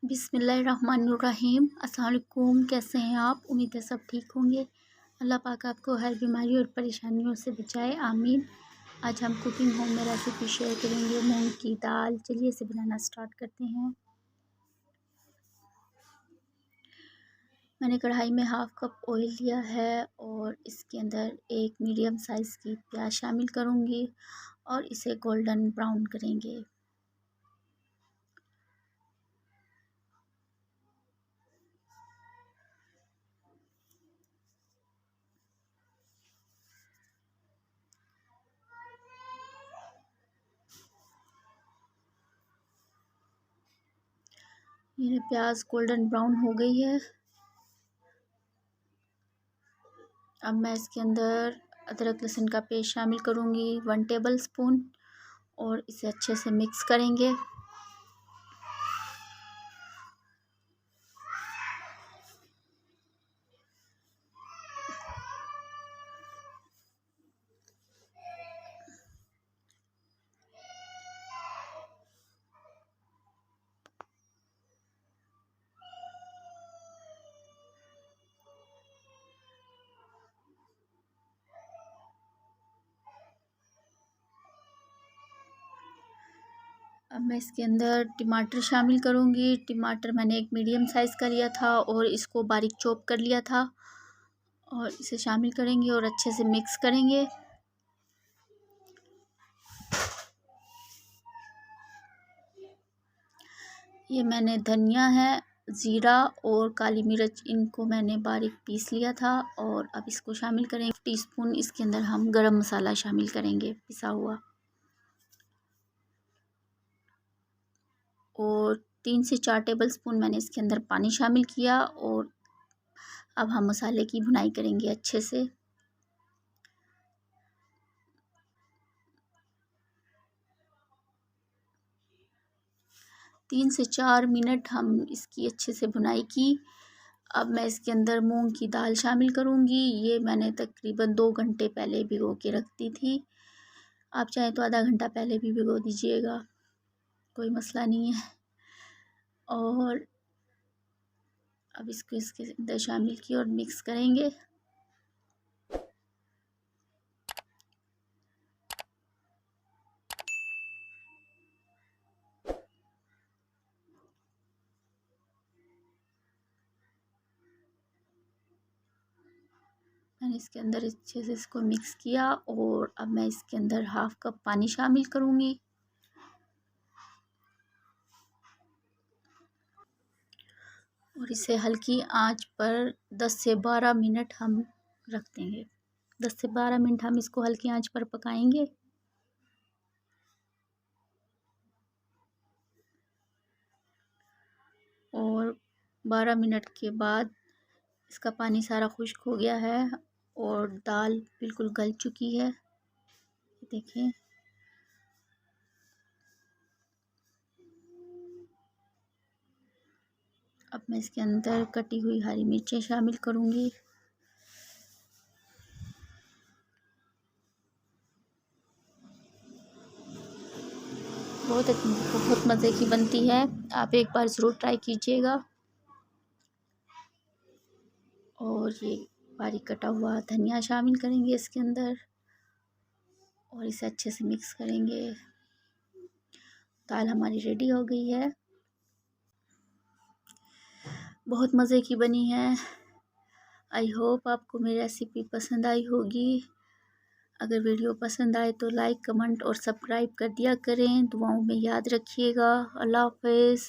बिस्मिल्लाहिर्रहमानिर्रहीम। अस्सलाम वालेकुम। कैसे हैं आप? उम्मीद है सब ठीक होंगे। अल्लाह पाक आपको हर बीमारी और परेशानियों से बचाए, आमीन। आज हम कुकिंग होम में रेसिपी शेयर करेंगे मूंग की दाल। चलिए इसे बनाना स्टार्ट करते हैं। मैंने कढ़ाई में हाफ़ कप ऑयल लिया है और इसके अंदर एक मीडियम साइज़ की प्याज शामिल करूँगी और इसे गोल्डन ब्राउन करेंगे। ये प्याज गोल्डन ब्राउन हो गई है। अब मैं इसके अंदर अदरक लहसुन का पेस्ट शामिल करूँगी 1 टेबलस्पून और इसे अच्छे से मिक्स करेंगे। अब मैं इसके अंदर टमाटर शामिल करूँगी। टमाटर मैंने एक मीडियम साइज़ का लिया था और इसको बारीक चॉप कर लिया था और इसे शामिल करेंगे और अच्छे से मिक्स करेंगे। ये मैंने धनिया है, ज़ीरा और काली मिर्च, इनको मैंने बारीक पीस लिया था और अब इसको शामिल करेंगे। 1 टीस्पून इसके अंदर हम गरम मसाला शामिल करेंगे पिसा हुआ और 3 से 4 टेबलस्पून मैंने इसके अंदर पानी शामिल किया और अब हम मसाले की भुनाई करेंगे अच्छे से। तीन से 4 मिनट हम इसकी अच्छे से भुनाई की। अब मैं इसके अंदर मूंग की दाल शामिल करूँगी। ये मैंने तकरीबन 2 घंटे पहले भिगो के रख दी थी। आप चाहें तो आधा घंटा पहले भी भिगो दीजिएगा, कोई मसला नहीं है। और अब इसको इसके अंदर शामिल किया और मिक्स करेंगे। मैंने इसके अंदर अच्छे से इसको मिक्स किया और अब मैं इसके अंदर हाफ़ कप पानी शामिल करूँगी और इसे हल्की आंच पर 10 से 12 मिनट हम रख देंगे। 10 से 12 मिनट हम इसको हल्की आंच पर पकाएंगे। और 12 मिनट के बाद इसका पानी सारा खुश्क हो गया है और दाल बिल्कुल गल चुकी है। देखें, अब मैं इसके अंदर कटी हुई हरी मिर्चें शामिल करूँगी। बहुत मज़े की बनती है, आप एक बार ज़रूर ट्राई कीजिएगा। और ये बारीक कटा हुआ धनिया शामिल करेंगे इसके अंदर और इसे अच्छे से मिक्स करेंगे। दाल हमारी रेडी हो गई है, बहुत मज़े की बनी है। आई होप आपको मेरी रेसिपी पसंद आई होगी। अगर वीडियो पसंद आए तो लाइक, कमेंट और सब्सक्राइब कर दिया करें। दुआओं में याद रखिएगा। अल्लाह हाफ़िज़।